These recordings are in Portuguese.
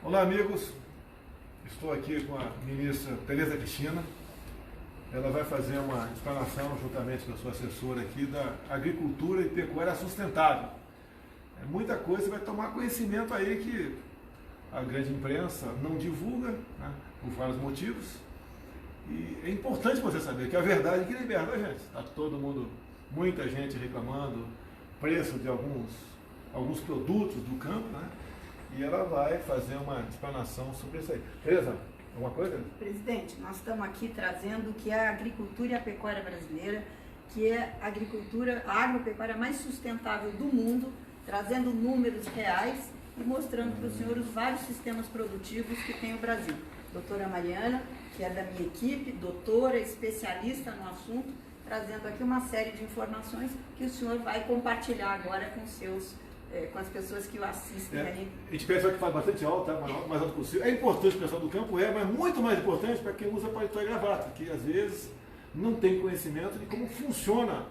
Olá, amigos. Estou aqui com a ministra Tereza Cristina. Ela vai fazer uma explanação, juntamente com a sua assessora aqui, da agricultura e pecuária sustentável. Muita coisa, você vai tomar conhecimento aí que a grande imprensa não divulga, né, por vários motivos. E é importante você saber que a verdade que liberta a gente. Está todo mundo, muita gente reclamando preço de alguns produtos do campo, né? E ela vai fazer uma explanação sobre isso aí. Tereza, alguma coisa? Presidente, nós estamos aqui trazendo o que é a agricultura e a pecuária brasileira, que é a agropecuária mais sustentável do mundo, trazendo números reais e mostrando para o senhor os vários sistemas produtivos que tem o Brasil. Doutora Mariana, que é da minha equipe, doutora, especialista no assunto, trazendo aqui uma série de informações que o senhor vai compartilhar agora com as pessoas que o assistem ali. A gente pensa que faz bastante alto, tá? Mais alto possível. É importante o pessoal do campo, mas muito mais importante para quem usa paletó e gravata, que às vezes não tem conhecimento de como funciona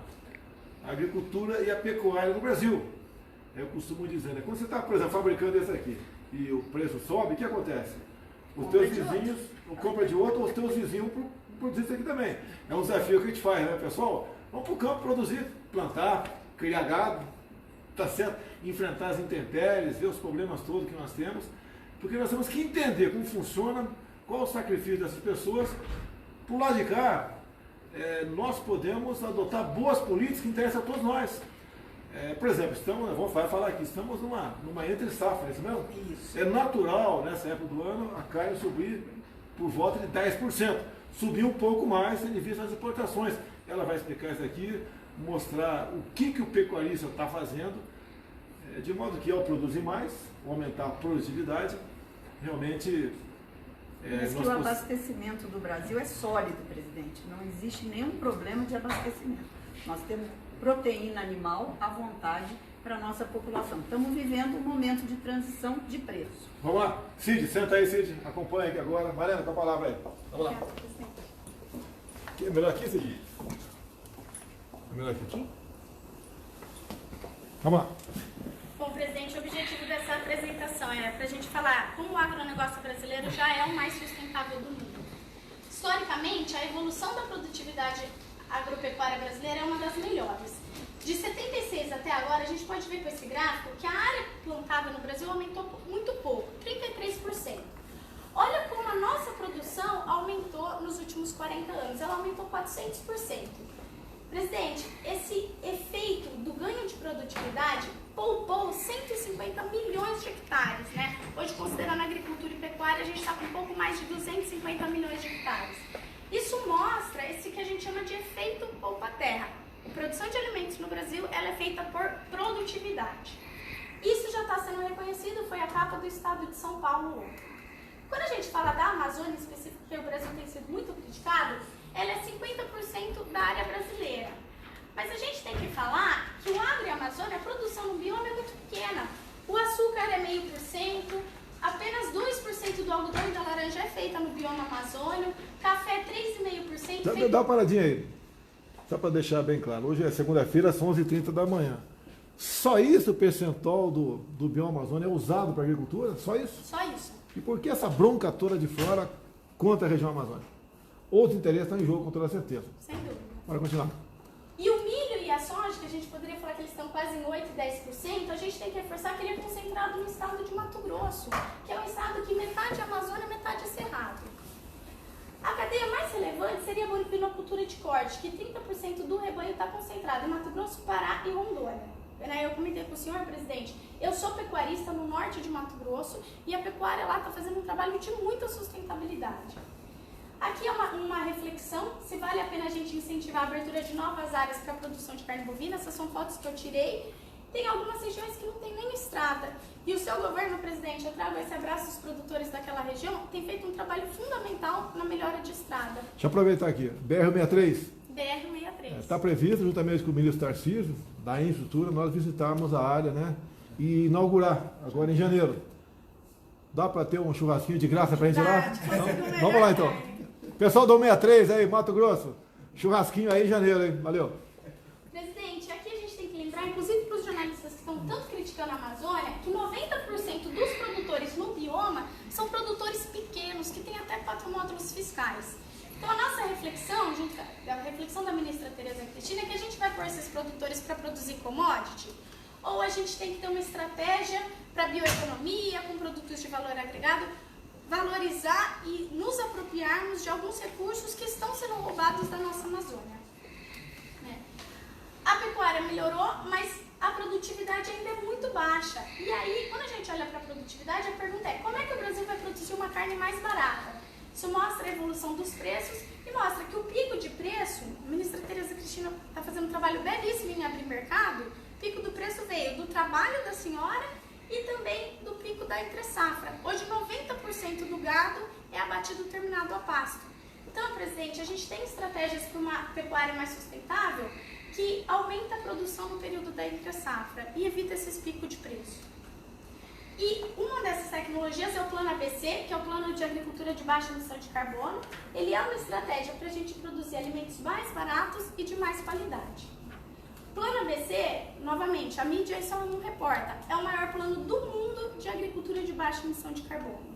a agricultura e a pecuária no Brasil. Eu costumo dizer, né? Quando você está, por exemplo, fabricando esse aqui e o preço sobe, o que acontece? Os teus vizinhos, ou compra de outro, ou os teus vizinhos produzir isso aqui também. É um desafio que a gente faz, né, pessoal? Vamos para o campo produzir, plantar, criar gado, tá certo? Enfrentar as intempéries, ver os problemas todos que nós temos, porque nós temos que entender como funciona, qual o sacrifício dessas pessoas. Por lado de cá, nós podemos adotar boas políticas que interessam a todos nós. Por exemplo, vamos falar aqui, estamos numa entre-safra, é isso mesmo? Isso. É natural, nessa época do ano, a carne subir por volta de 10%. Subir um pouco mais, tendo em vista as exportações. Ela vai explicar isso aqui, mostrar o que o pecuarista está fazendo, de modo que ao produzir mais, aumentar a produtividade, realmente... Mas que o abastecimento do Brasil é sólido, presidente. Não existe nenhum problema de abastecimento. Nós temos proteína animal à vontade para a nossa população. Estamos vivendo um momento de transição de preço. Vamos lá. Cid, senta aí, Cid. Acompanha aqui agora. Mariana, com a palavra aí. Vamos lá. É melhor aqui, Cid? É melhor aqui? Vamos lá. Bom, presidente, o objetivo dessa apresentação é para a gente falar como o agronegócio brasileiro já é o mais sustentável do mundo. Historicamente, a evolução da produtividade agropecuária brasileira é uma das melhores. De 76 até agora, a gente pode ver com esse gráfico que a área plantada no Brasil aumentou muito pouco, 33%. Olha como a nossa produção aumentou nos últimos 40 anos, ela aumentou 400%. Presidente, esse efeito do ganho de produtividade poupou 150 milhões de hectares, né? Hoje, considerando agricultura e pecuária, a gente está com um pouco mais de 250 milhões de hectares. Isso mostra esse que a gente chama de efeito poupa-terra. A produção de alimentos no Brasil ela é feita por produtividade. Isso já está sendo reconhecido, foi a capa do estado de São Paulo ontem. Quando a gente fala da Amazônia específica, que o Brasil tem sido muito criticado, ela é 50% da área brasileira. Mas a gente tem que falar que o agro e a Amazônia, a produção no bioma é muito pequena. O açúcar é 0,5%, apenas 2% do algodão e da laranja é feita no bioma amazônio, café 3,5%. Dá uma paradinha aí, só para deixar bem claro. Hoje é segunda-feira, são 11h30 da manhã. Só isso o percentual do bioma amazônia é usado para agricultura? Só isso? Só isso. E por que essa bronca toda de fora contra a região amazônica? Outros interesses estão em jogo, com toda certeza. Sem dúvida. Bora continuar. E o milho e a soja, que a gente poderia falar que eles estão quase em 8% e 10%, a gente tem que reforçar que ele é concentrado no estado de Mato Grosso, que é um estado que metade é Amazônia, metade é Cerrado. A cadeia mais relevante seria a bovinocultura de corte, que 30% do rebanho está concentrado em Mato Grosso, Pará e Rondônia. Eu comentei com o senhor, presidente, eu sou pecuarista no norte de Mato Grosso e a pecuária lá está fazendo um trabalho de muita sustentabilidade. Aqui é uma reflexão, se vale a pena a gente incentivar a abertura de novas áreas para a produção de carne bovina. Essas são fotos que eu tirei. Tem algumas regiões que não tem nem estrada. E o seu governo, presidente, eu trago esse abraço aos produtores daquela região, tem feito um trabalho fundamental na melhora de estrada. Deixa eu aproveitar aqui. BR-63. BR-63. Está previsto, juntamente com o ministro Tarcísio, da infraestrutura, nós visitarmos a área, né? E inaugurar, agora em janeiro. Dá para ter um churrasquinho de graça para a gente ir lá? Então, vamos lá então. Pessoal do 63 aí, Mato Grosso, churrasquinho aí em janeiro, hein? Valeu. Presidente, aqui a gente tem que lembrar, inclusive para os jornalistas que estão tanto criticando a Amazônia, que 90% dos produtores no bioma produzir commodity? Ou a gente tem que ter uma estratégia para bioeconomia, com produtos de valor agregado, valorizar e nos apropriarmos de alguns recursos que estão sendo roubados da nossa Amazônia? A pecuária melhorou, mas a produtividade ainda é muito baixa. E aí, quando a gente olha para a produtividade, a pergunta é: como é que o Brasil vai produzir uma carne mais barata? Isso mostra a evolução dos preços e mostra que o pico de preço, a ministra Tereza Cristina está fazendo um trabalho belíssimo em abrir mercado, o pico do preço veio do trabalho da senhora e também do pico da entre-safra. Hoje, 90% do gado é abatido terminado a pasto. Então, presidente, a gente tem estratégias para uma pecuária mais sustentável que aumenta a produção no período da entre-safra e evita esses picos de preço. E uma dessas tecnologias é o Plano ABC, que é o Plano de Agricultura de Baixa Emissão de Carbono. Ele é uma estratégia para a gente produzir alimentos mais baratos e de mais qualidade. O Plano ABC, novamente, a mídia isso não reporta, é o maior plano do mundo de agricultura de baixa emissão de carbono.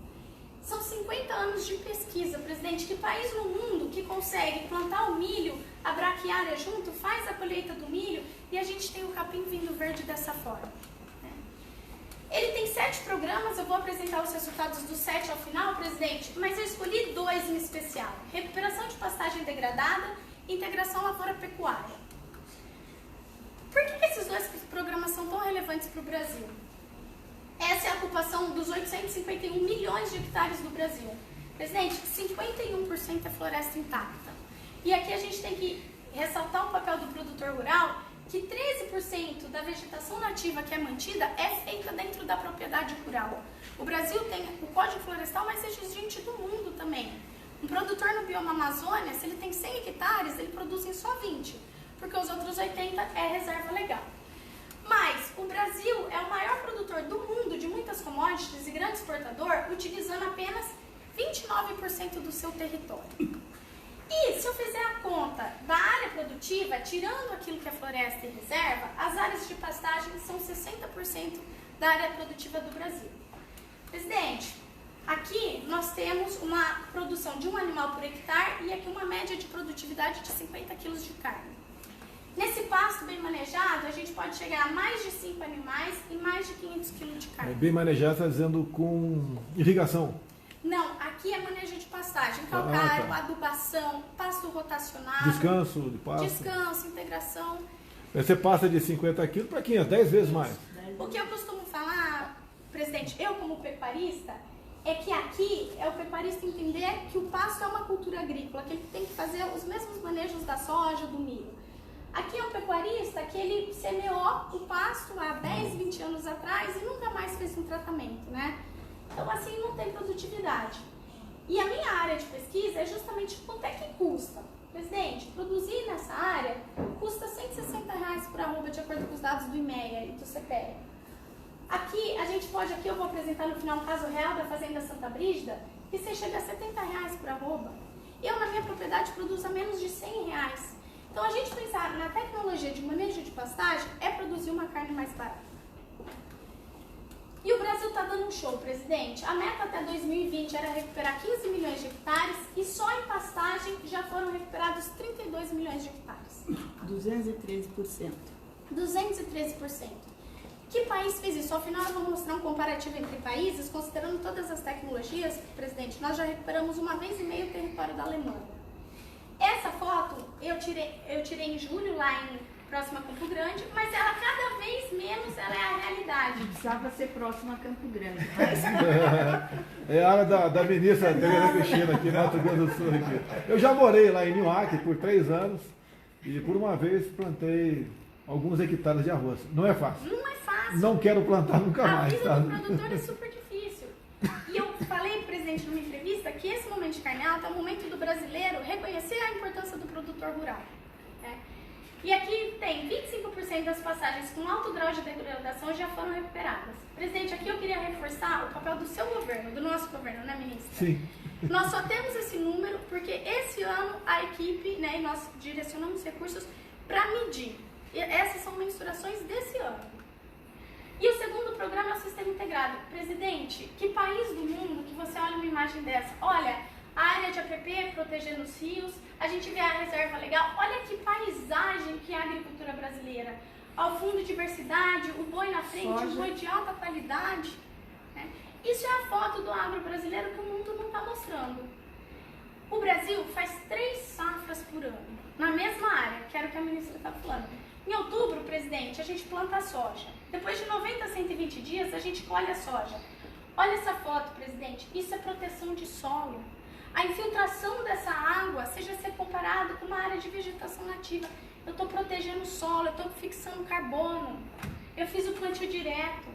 São 50 anos de pesquisa, presidente. Que país no mundo que consegue plantar o milho, a braquiária junto, faz a colheita do milho e a gente tem o capim vindo verde dessa forma? Ele tem 7 programas, eu vou apresentar os resultados dos 7 ao final, presidente, mas eu escolhi 2 em especial: recuperação de pastagem degradada e integração lavoura-pecuária. Por que esses 2 programas são tão relevantes para o Brasil? Essa é a ocupação dos 851 milhões de hectares do Brasil. Presidente, 51% é floresta intacta. E aqui a gente tem que ressaltar o papel do produtor rural, que 13% da vegetação nativa que é mantida é feita dentro da propriedade rural. O Brasil tem o Código Florestal mais exigente do mundo também. Um produtor no bioma Amazônia, se ele tem 100 hectares, ele produz em só 20, porque os outros 80 é reserva legal. Mas o Brasil é o maior produtor do mundo de muitas commodities e grande exportador, utilizando apenas 29% do seu território. E se eu fizer a conta da área produtiva, tirando aquilo que é floresta e reserva, as áreas de pastagem são 60% da área produtiva do Brasil. Presidente, aqui nós temos uma produção de um animal por hectare e aqui uma média de produtividade de 50 quilos de carne. Nesse pasto bem manejado, a gente pode chegar a mais de 5 animais e mais de 500 quilos de carne. Bem manejado, está dizendo com irrigação? Não, aqui é manejo de pastagem, calcário, adubação, pasto rotacionado. Descanso de pasto. Descanso, integração. Você passa de 50 quilos para 500, 10 vezes mais. O que eu costumo falar, presidente, eu como pecuarista, é que aqui é o pecuarista entender que o pasto é uma cultura agrícola, que ele tem que fazer os mesmos manejos da soja, do milho. Aqui é um pecuarista que ele semeou o pasto há 10, 20 anos atrás e nunca mais fez um tratamento, né? Então, assim, não tem produtividade. E a minha área de pesquisa é justamente quanto é que custa. Presidente, produzir nessa área custa R$160 por arroba, de acordo com os dados do IMEA e do CPE. Aqui, a gente pode, aqui eu vou apresentar no final um caso real da Fazenda Santa Brígida, que você chega a R$70 por arroba. Eu, na minha propriedade, produzo a menos de R$100. Então, a gente pensar na tecnologia de manejo de pastagem é produzir uma carne mais barata. E o Brasil está dando um show, presidente. A meta até 2020 era recuperar 15 milhões de hectares e só em pastagem já foram recuperados 32 milhões de hectares. 213%. 213%. Que país fez isso? Ao final eu vou mostrar um comparativo entre países, considerando todas as tecnologias, presidente. Nós já recuperamos 1,5 vezes o território da Alemanha. Essa foto eu tirei em julho, lá próximo a Campo Grande, mas ela cada vez menos ela é a realidade. Precisava ser próximo a Campo Grande. Mas... É a área da ministra Tereza Cristina aqui, Mato Grosso do Sul. Aqui. Eu já morei lá em Nioaque por 3 anos e por uma vez plantei alguns hectares de arroz. Não é fácil. Não é fácil. Não quero plantar nunca mais. A vida do produtor é super difícil. E eu falei, presidente, numa entrevista, que esse momento de carne alta é o momento do brasileiro reconhecer a importância do produtor rural. Né? E aqui tem 25% das passagens com alto grau de degradação já foram recuperadas. Presidente, aqui eu queria reforçar o papel do seu governo, do nosso governo, né, ministra? Sim. Nós só temos esse número porque esse ano a equipe, né, e nós direcionamos recursos para medir. E essas são mensurações desse ano. E o segundo programa é o Sistema Integrado. Presidente, que país do mundo que você olha uma imagem dessa? Olha, a área de APP protegendo os rios, a gente vê a reserva legal. Olha que paisagem que é a agricultura brasileira. ao fundo diversidade, o boi na frente, Soja. o boi de alta qualidade. Né? Isso é a foto do agro brasileiro que o mundo não está mostrando. O Brasil faz 3 safras por ano, na mesma área, que era o que a ministra estava falando. Em outubro, presidente, a gente planta a soja. Depois de 90 a 120 dias, a gente colhe a soja. Olha essa foto, presidente. Isso é proteção de solo. A infiltração dessa água seja ser comparado com uma área de vegetação nativa. Eu estou protegendo o solo, eu estou fixando carbono. Eu fiz o plantio direto.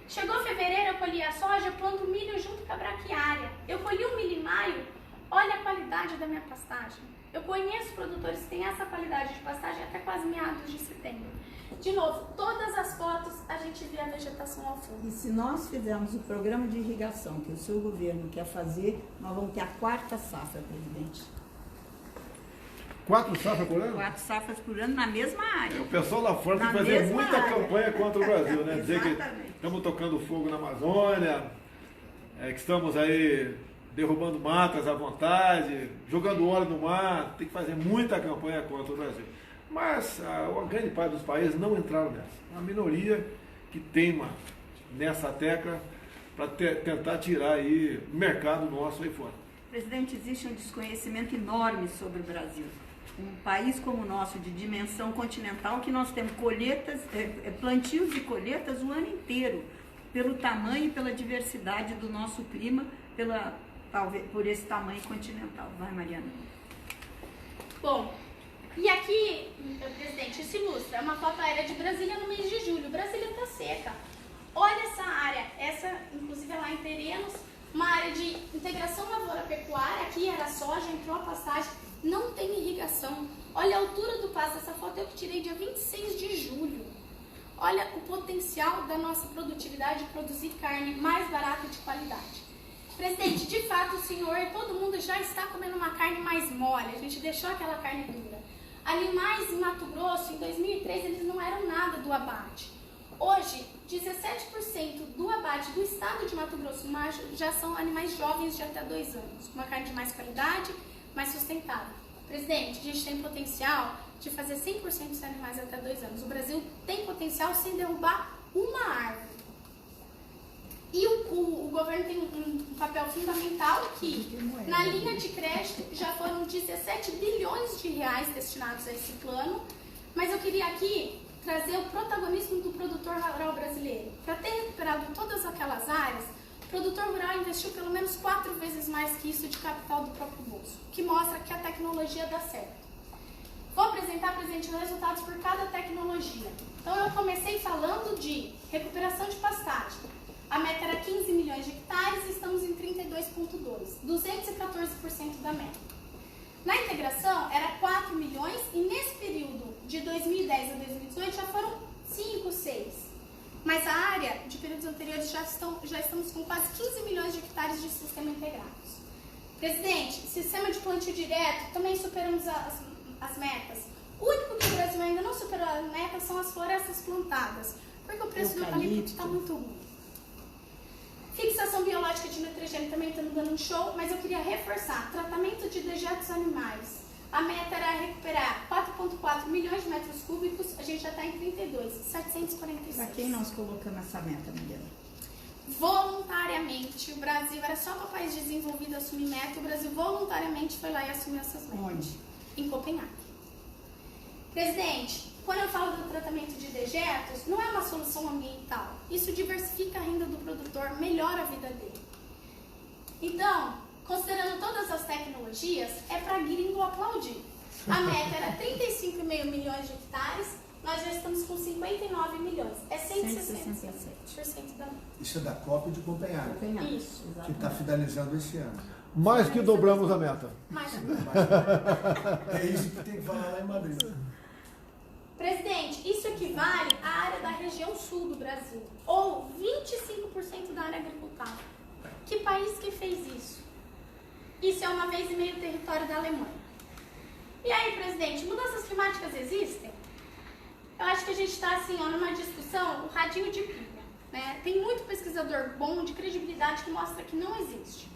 Chegou fevereiro, eu colhi a soja, eu planto milho junto com a braquiária. Eu colhi o milho em maio, olha a qualidade da minha pastagem. Eu conheço produtores que têm essa qualidade de pastagem até quase meados de setembro. De novo, todas as fotos a gente vê a vegetação ao fundo. E se nós fizermos o programa de irrigação que o seu governo quer fazer, nós vamos ter a 4ª safra, presidente. 4 safras por ano? 4 safras por ano na mesma área. O pessoal lá fora tem Na que fazer mesma muita área. campanha contra o Brasil, né? Dizer que Exatamente. estamos tocando fogo na Amazônia, que estamos aí derrubando matas à vontade, jogando óleo no mar, tem que fazer muita campanha contra o Brasil. Mas a grande parte dos países não entraram nessa. É uma minoria que teima nessa tecla para tentar tirar aí o mercado nosso aí fora. Presidente, existe um desconhecimento enorme sobre o Brasil. Um país como o nosso, de dimensão continental, que nós temos colheitas, plantios e colheitas o ano inteiro, pelo tamanho e pela diversidade do nosso clima, talvez por esse tamanho continental. Vai, Mariana. Bom, e aqui, presidente, isso ilustra uma foto aérea de Brasília no mês de julho. Brasília está seca. Olha essa área, essa inclusive é lá em Terenos, uma área de integração lavoura-pecuária. Aqui era soja, entrou a pastagem, não tem irrigação. Olha a altura do pasto, essa foto eu que tirei dia 26 de julho. Olha o potencial da nossa produtividade de produzir carne mais barata e de qualidade. Presidente, de fato o senhor e todo mundo já está comendo uma carne mais mole, a gente deixou aquela carne dura. Animais em Mato Grosso, em 2003, eles não eram nada do abate. Hoje, 17% do abate do estado de Mato Grosso já são animais jovens de até 2 anos, uma carne de mais qualidade, mais sustentável. Presidente, a gente tem potencial de fazer 100% dos animais até 2 anos. O Brasil tem potencial sem derrubar uma árvore. E o governo tem um papel fundamental que, na linha de crédito, já foram 17 bilhões de reais destinados a esse plano, mas eu queria aqui trazer o protagonismo do produtor rural brasileiro. Para ter recuperado todas aquelas áreas, o produtor rural investiu pelo menos 4 vezes mais que isso de capital do próprio bolso, o que mostra que a tecnologia dá certo. Vou apresentar, presidente, os resultados por cada tecnologia. Então, eu comecei falando de recuperação de pastagem. A meta era 15 milhões de hectares e estamos em 32,2, 214% da meta. Na integração, era 4 milhões e nesse período de 2010 a 2018 já foram 5, 6. Mas a área de períodos anteriores já estamos com quase 15 milhões de hectares de sistema integrados. Presidente, sistema de plantio direto, também superamos as metas. O único que o Brasil ainda não superou as metas são as florestas plantadas, porque o preço do eucalipto está muito ruim. Fixação biológica de nitrogênio também está dando um show, mas eu queria reforçar. Tratamento de dejetos animais. A meta era recuperar 4,4 milhões de metros cúbicos, a gente já está em 32, 746. Para quem nós colocamos essa meta, Mariana? Voluntariamente, o Brasil era só para o país desenvolvido assumir meta, o Brasil voluntariamente foi lá e assumiu essas metas. Onde? Em Copenhague. Presidente, quando eu falo do tratamento de dejetos, não é uma solução ambiental. Isso diversifica a renda do produtor, melhora a vida dele. Então, considerando todas as tecnologias, é para gringo aplaudir. A meta era 35,5 milhões de hectares, nós já estamos com 59 milhões. É 167% da meta. Isso é da COP de Copenhague. Isso, Que está finalizando esse ano. Mais que dobramos a meta. Mas, É isso que tem que falar lá em Madrid. presidente, isso equivale à área da região sul do Brasil, ou 25% da área agricultável. Que país que fez isso? Isso é 1,5 vezes o território da Alemanha. E aí, presidente, mudanças climáticas existem? Eu acho que a gente está assim, numa discussão, o radinho de pilha. Né? Tem muito pesquisador bom, de credibilidade, que mostra que não existe.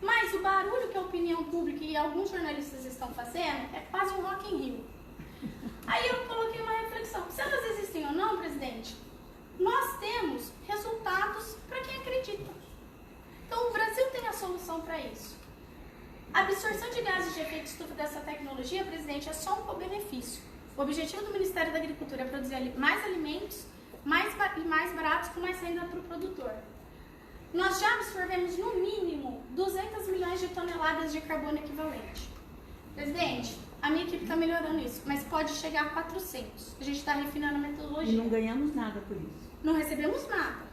Mas o barulho que a opinião pública e alguns jornalistas estão fazendo é quase um Rock in Rio. Aí eu coloquei uma reflexão. Se elas existem ou não, presidente, nós temos resultados para quem acredita. Então o Brasil tem a solução para isso. A absorção de gases de efeito estufa dessa tecnologia, presidente, é só um co-benefício. O objetivo do Ministério da Agricultura é produzir mais alimentos mais baratos com mais renda para o produtor. Nós já absorvemos no mínimo 200 milhões de toneladas de carbono equivalente. Presidente, a minha equipe está melhorando isso, mas pode chegar a 400. A gente está refinando a metodologia. E não ganhamos nada por isso. Não recebemos nada.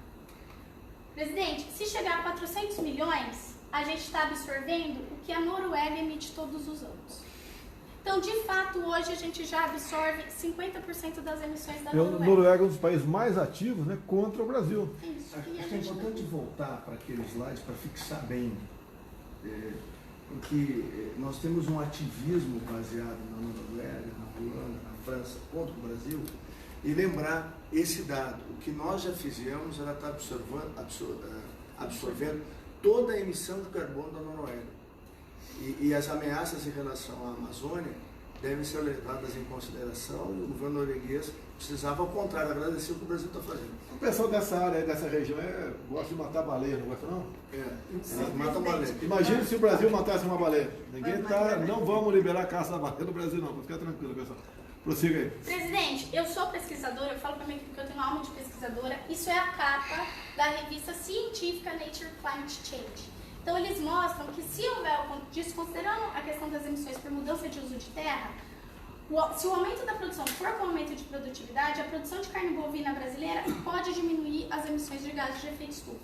Presidente, se chegar a 400 milhões, a gente está absorvendo o que a Noruega emite todos os anos. Então, de fato, hoje a gente já absorve 50% das emissões da Noruega. A Noruega é um dos países mais ativos, né, contra o Brasil. Isso. Acho que é importante voltar para aqueles slides para fixar bem, porque nós temos um ativismo baseado na Noruega, na Holanda, na França, contra o Brasil, e lembrar esse dado. O que nós já fizemos, ela está absorvendo toda a emissão de carbono da Noruega. E as ameaças em relação à Amazônia devem ser levadas em consideração, e o governo norueguês precisava, ao contrário, agradecer o que o Brasil está fazendo. O pessoal dessa área, dessa região, gosta de matar baleia, não gosta não? Mata baleia. Imagina se o Brasil matasse uma baleia. Não vamos liberar a caça da baleia no Brasil não, fica tranquilo, pessoal. Prossiga aí. Presidente, eu sou pesquisadora, eu falo para minha equipe que eu tenho alma de pesquisadora. Isso é a capa da revista científica Nature Climate Change. Então, eles mostram que se houver, desconsiderando a questão das emissões por mudança de uso de terra, se o aumento da produção for com aumento de produtividade, a produção de carne bovina brasileira pode diminuir as emissões de gases de efeito estufa.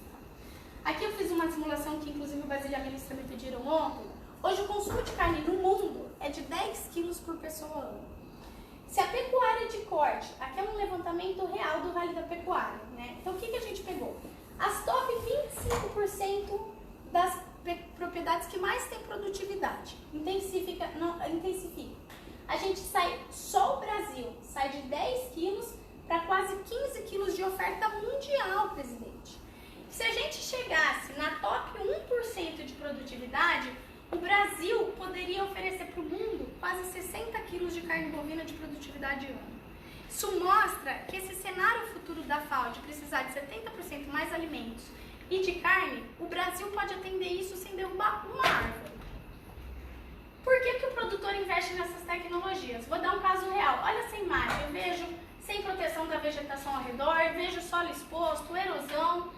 Aqui eu fiz uma simulação que, inclusive, o Basílio e a ministra me pediram ontem. Hoje, o consumo de carne no mundo é de 10 quilos por pessoa ano. Se a pecuária de corte, aqui é um levantamento real do Vale da Pecuária, né? Então, o que a gente pegou? As top 25% das propriedades que mais têm produtividade. Intensifica. A gente só o Brasil sai de 10 quilos para quase 15 quilos de oferta mundial, presidente. Se a gente chegasse na top 1% de produtividade, o Brasil poderia oferecer para o mundo quase 60 quilos de carne bovina de produtividade ano. Isso mostra que esse cenário futuro da FAO de precisar de 70% mais alimentos e de carne, o Brasil pode atender isso sem derrubar uma árvore. Por que o produtor investe nessas tecnologias? Vou dar um caso real. Olha essa imagem, eu vejo sem proteção da vegetação ao redor, vejo solo exposto, erosão.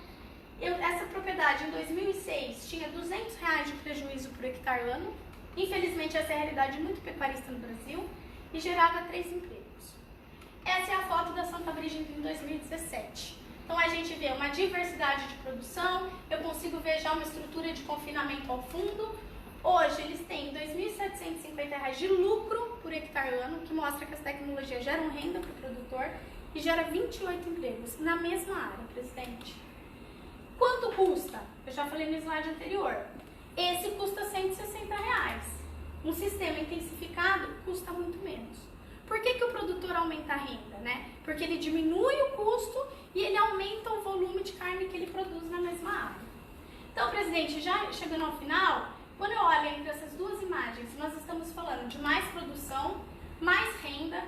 Essa propriedade em 2006 tinha R$200 de prejuízo por hectare ano. Infelizmente, essa é a realidade muito pecuarista no Brasil e gerava 3 empregos. Essa é a foto da Santa Brígida em 2017. Então, a gente vê uma diversidade de produção, eu consigo ver já uma estrutura de confinamento ao fundo. Hoje, eles têm R$2.750 de lucro por hectare ano, que mostra que as tecnologias geram renda para o produtor e gera 28 empregos na mesma área, presidente. Quanto custa? Eu já falei no slide anterior. Esse custa R$160. Um sistema intensificado custa muito menos. Por que o produtor aumenta a renda, né? Porque ele diminui o custo e ele aumenta o volume de carne que ele produz na mesma área. Então, presidente, já chegando ao final, quando eu olho entre essas duas imagens, nós estamos falando de mais produção, mais renda,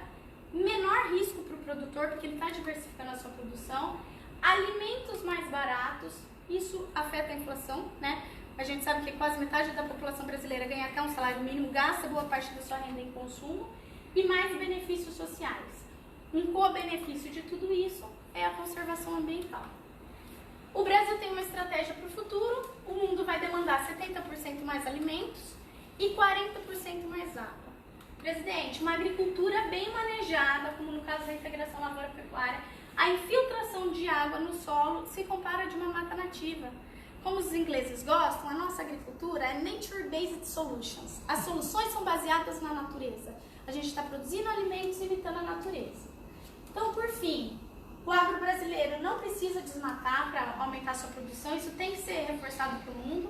menor risco para o produtor, porque ele está diversificando a sua produção, alimentos mais baratos, isso afeta a inflação, né? A gente sabe que quase metade da população brasileira ganha até um salário mínimo, gasta boa parte da sua renda em consumo, e mais benefícios sociais. Um co-benefício de tudo isso é a conservação ambiental. O Brasil tem uma estratégia para o futuro, o mundo vai demandar 70% mais alimentos e 40% mais água. Presidente, uma agricultura bem manejada, como no caso da integração lavoura-pecuária, a infiltração de água no solo se compara de uma mata nativa. Como os ingleses gostam, a nossa agricultura é Nature-Based Solutions. As soluções são baseadas na natureza. A gente está produzindo alimentos imitando a natureza. Então, por fim, o agro brasileiro não precisa desmatar para aumentar sua produção, isso tem que ser reforçado para o mundo.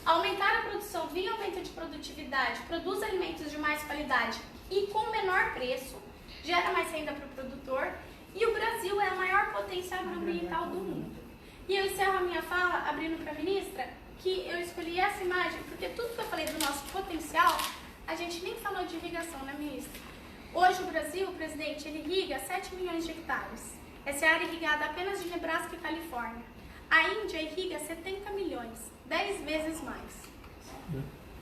Aumentar a produção via aumento de produtividade, produz alimentos de mais qualidade e com menor preço, gera mais renda para o produtor. E o Brasil é a maior potência agroambiental do mundo. E eu encerro a minha fala abrindo para a ministra que eu escolhi essa imagem porque tudo que eu falei do nosso potencial, a gente nem falou de irrigação, né, ministra? Hoje o Brasil, presidente, ele irriga 7 milhões de hectares. Essa é a área irrigada apenas de Nebraska e Califórnia. A Índia irriga 70 milhões, 10 vezes mais.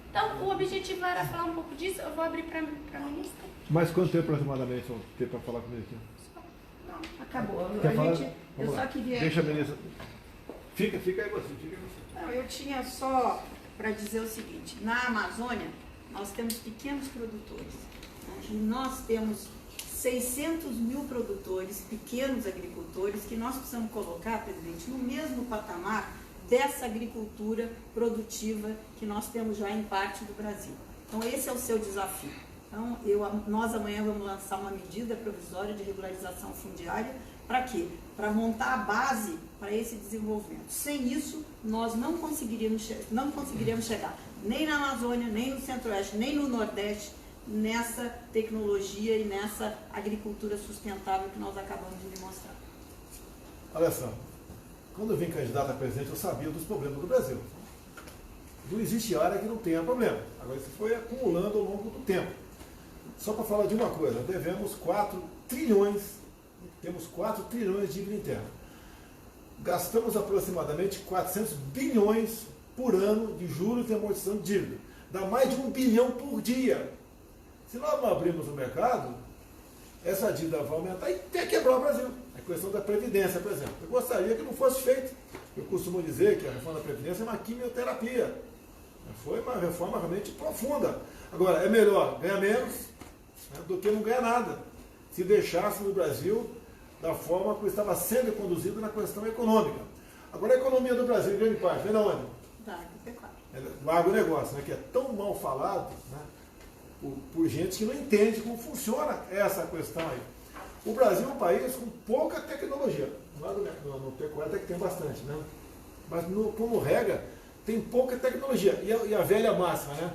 Então, o objetivo era falar um pouco disso. Eu vou abrir para a ministra. Mas quanto tempo aproximadamente vão ter para falar comigo aqui? Não, acabou. Quer falar? Eu só queria... Deixa a ministra. Fica aí você. Não, eu tinha só para dizer o seguinte, na Amazônia nós temos pequenos produtores, né? E nós temos 600 mil produtores, pequenos agricultores, que nós precisamos colocar, presidente, no mesmo patamar dessa agricultura produtiva que nós temos já em parte do Brasil. Então esse é o seu desafio. Então nós amanhã vamos lançar uma medida provisória de regularização fundiária. Para quê? Para montar a base para esse desenvolvimento. Sem isso, nós não conseguiríamos chegar nem na Amazônia, nem no Centro-Oeste, nem no Nordeste, nessa tecnologia e nessa agricultura sustentável que nós acabamos de demonstrar. Olha só, quando eu vim candidato a presidente, eu sabia dos problemas do Brasil. Não existe área que não tenha problema. Agora, isso foi acumulando ao longo do tempo. Só para falar de uma coisa, devemos 4 trilhões, temos 4 trilhões de dívida interna. Gastamos aproximadamente 400 bilhões por ano de juros e amortização de dívida. Dá mais de 1 bilhão por dia. Se nós não abrirmos o mercado, essa dívida vai aumentar e até quebrar o Brasil. A questão da Previdência, por exemplo. Eu gostaria que não fosse feito. Eu costumo dizer que a reforma da Previdência é uma quimioterapia. Foi uma reforma realmente profunda. Agora, é melhor ganhar menos, né, do que não ganhar nada. Se deixasse no Brasil da forma como estava sendo conduzido na questão econômica. Agora, a economia do Brasil, em grande parte, vem de onde? Da agropecuária. O agronegócio, né, que é tão mal falado, né, por gente que não entende como funciona essa questão aí. O Brasil é um país com pouca tecnologia. No pecuário até que tem bastante, né? Mas como regra, tem pouca tecnologia. E a velha máxima, né?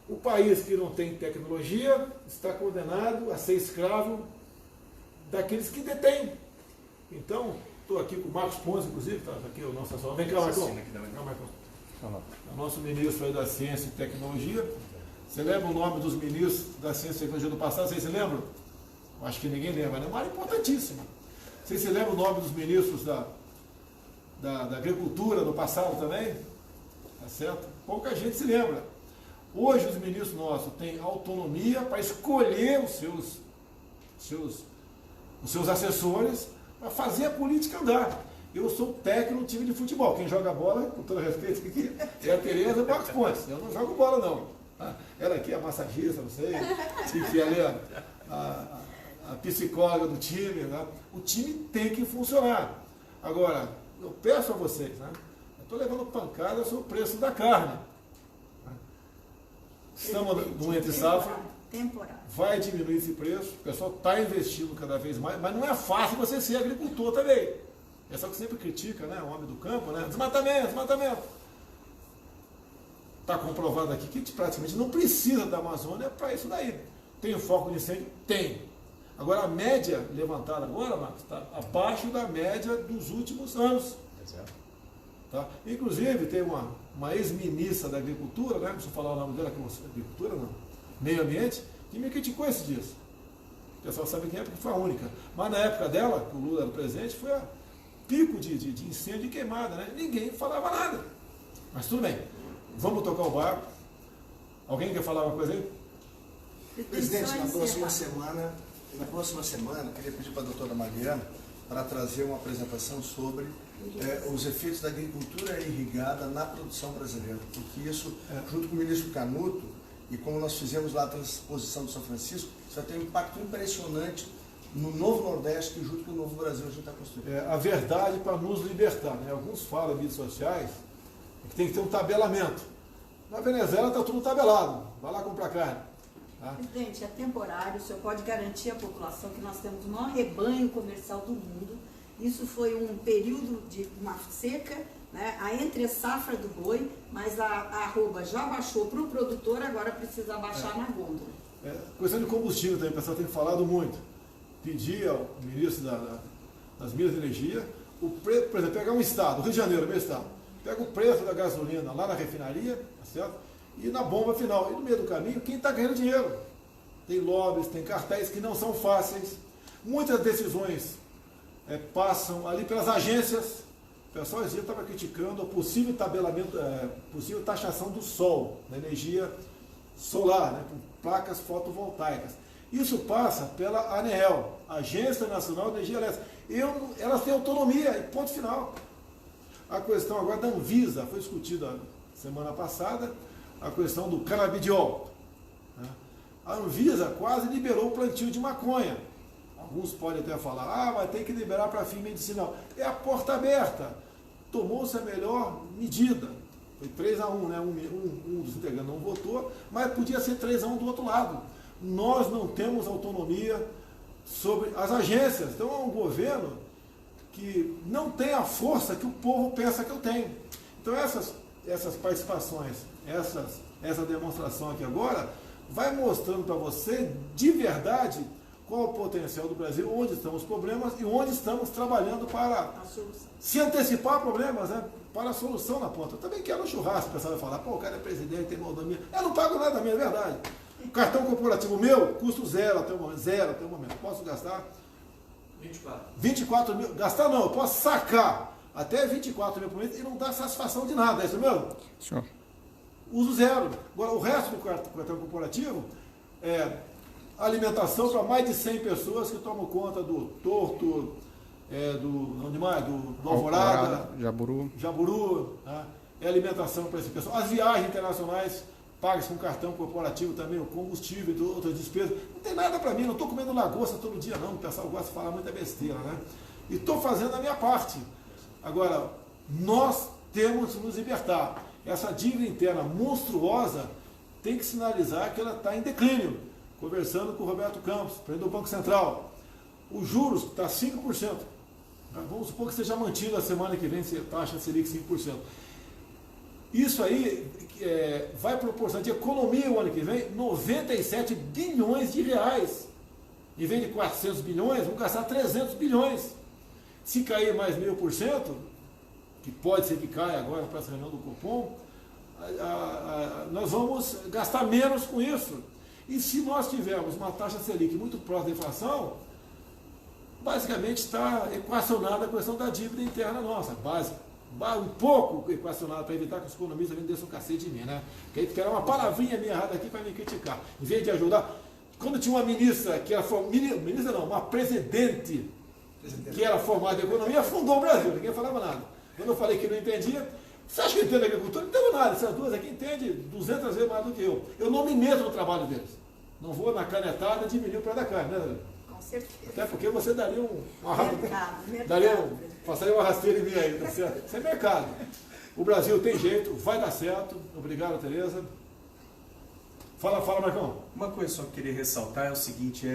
O país que não tem tecnologia está condenado a ser escravo daqueles que detêm. Então, estou aqui com o Marcos Ponce, inclusive, está aqui o nosso assessor. Vem cá, Marcos. O nosso ministro aí da Ciência e Tecnologia. Você lembra o nome dos ministros da Ciência e Tecnologia do passado? Vocês se lembram? Eu acho que ninguém lembra, né? Uma área importantíssima. Vocês se lembram o nome dos ministros da Agricultura no passado também? Tá certo? Pouca gente se lembra. Hoje os ministros nossos têm autonomia para escolher os seus assessores para fazer a política andar. Eu sou técnico no time de futebol. Quem joga bola, com todo respeito, aqui, é a Tereza e o Marcos Pontes. Eu não jogo bola, não. Ela aqui é a massagista, não sei. Que ela é a psicóloga do time. Né? O time tem que funcionar. Agora, eu peço a vocês, né? Eu estou levando pancada sobre o preço da carne. Estamos no entre safra, vai diminuir esse preço, o pessoal está investindo cada vez mais, mas não é fácil você ser agricultor também. É só que sempre critica, né, o homem do campo, né, desmatamento. Está comprovado aqui que praticamente não precisa da Amazônia para isso daí. Tem foco de incêndio? Tem. Agora a média levantada agora, Marcos, está abaixo da média dos últimos anos. Tá? Inclusive tem uma ex-ministra da Agricultura, né? Não preciso falar o nome dela, Agricultura não, Meio Ambiente, que me criticou esses dias. O pessoal sabe quem é porque foi a única. Mas na época dela, que o Lula era presidente, foi a pico de incêndio e queimada, né? Ninguém falava nada. Mas tudo bem, vamos tocar o barco. Alguém quer falar uma coisa aí? Presidente, na próxima semana, queria pedir para a doutora Mariana para trazer uma apresentação sobre os efeitos da agricultura irrigada na produção brasileira, porque isso, junto com o ministro Canuto, e como nós fizemos lá a transposição do São Francisco, isso vai ter um impacto impressionante no novo Nordeste, que junto com o novo Brasil a gente está construindo. A verdade para nos libertar, né? Alguns falam em mídias sociais que tem que ter um tabelamento. Na Venezuela está tudo tabelado, vai lá comprar carne. Tá? Presidente, é temporário, o senhor pode garantir à população que nós temos o maior rebanho comercial do mundo. Isso foi um período de uma seca, né, a entre-safra do boi, mas a arroba já baixou para o produtor, agora precisa baixar na gôndola. Questão de combustível também, o pessoal tem falado muito. Pedir ao ministro das Minas e Energia, o preço, por exemplo, pegar um estado, o Rio de Janeiro, meu estado, pega o preço da gasolina lá na refinaria, tá certo? E na bomba final. E no meio do caminho, quem está ganhando dinheiro? tem lobbies, tem cartéis que não são fáceis. Muitas decisões passam ali pelas agências. O pessoal estava criticando a possível tabelamento, possível taxação do sol, da energia solar, né, com placas fotovoltaicas. Isso passa pela ANEEL, Agência Nacional de Energia Elétrica. Elas têm autonomia, e ponto final. A questão agora da Anvisa, foi discutida semana passada, a questão do canabidiol. Né? A Anvisa quase liberou o plantio de maconha. Alguns podem até falar, mas tem que liberar para fim medicinal. É a porta aberta. Tomou-se a melhor medida. Foi 3-1, né? Um dos integrantes não votou, mas podia ser 3-1 do outro lado. Nós não temos autonomia sobre as agências. Então é um governo que não tem a força que o povo pensa que eu tenho. Então essas participações, essa demonstração aqui agora, vai mostrando para você de verdade qual o potencial do Brasil, onde estão os problemas e onde estamos trabalhando para se antecipar a problemas, né? Para a solução na ponta. Eu também quero um churrasco, o pessoal vai falar, pô, o cara é presidente, tem mordomia. Eu não pago nada da minha, é verdade. O cartão corporativo meu, custo zero até o momento. Posso gastar 24 mil. Gastar não, eu posso sacar até 24 mil por mês e não dá satisfação de nada, é isso mesmo? Senhor. Uso zero. Agora, o resto do cartão corporativo é alimentação para mais de 100 pessoas que tomam conta do Torto, do Alvorada, Jaburu, né? É alimentação para esse pessoal. As viagens internacionais pagas com cartão corporativo também, o combustível e outras despesas. Não tem nada para mim, não estou comendo lagosta todo dia não, o pessoal gosta de falar muita besteira, né? E estou fazendo a minha parte. Agora, nós temos que nos libertar. Essa dívida interna monstruosa tem que sinalizar que ela está em declínio. Conversando com o Roberto Campos, presidente do Banco Central. Os juros está 5%. Vamos supor que seja mantido a semana que vem a taxa Selic 5%. Isso aí vai proporcionar de economia o ano que vem 97 bilhões de reais. Em vez de 400 bilhões, vão gastar 300 bilhões. Se cair mais 0,5%, que pode ser que caia agora para essa reunião do Copom, nós vamos gastar menos com isso. E se nós tivermos uma taxa Selic muito próxima da inflação, basicamente está equacionada a questão da dívida interna nossa, básica. Um pouco equacionada para evitar que os economistas vendessem um cacete de mim, né? Que era uma palavrinha minha errada aqui para me criticar. Em vez de ajudar, quando tinha uma ministra que era uma presidente que era formada em economia, fundou o Brasil, ninguém falava nada. Quando eu falei que não entendia, você acha que entende agricultura? Não entendo nada, essas duas aqui entendem 200 vezes mais do que eu. Eu não me meto no trabalho deles. Não vou na canetada diminuir o pé da carne, né? Com certeza. Até porque você daria mercado. Passaria uma rasteira em mim aí, tá certo? Isso é mercado. O Brasil tem jeito, vai dar certo. Obrigado, Tereza. Fala, Marcão. Uma coisa só que eu queria ressaltar é o seguinte,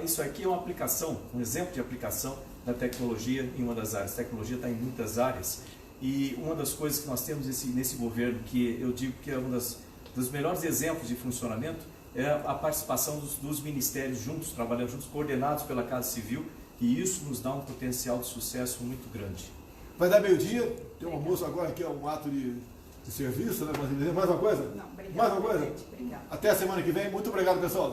isso aqui é uma aplicação, um exemplo de aplicação da tecnologia em uma das áreas. A tecnologia está em muitas áreas e uma das coisas que nós temos nesse governo, que eu digo que é um dos melhores exemplos de funcionamento, é a participação dos ministérios juntos, trabalhando juntos, coordenados pela Casa Civil, e isso nos dá um potencial de sucesso muito grande. Vai dar meio-dia, tem um almoço agora que é um ato de serviço, né? Mais uma coisa? Não, obrigado. Mais uma coisa? Obrigado. Até a semana que vem. Muito obrigado, pessoal.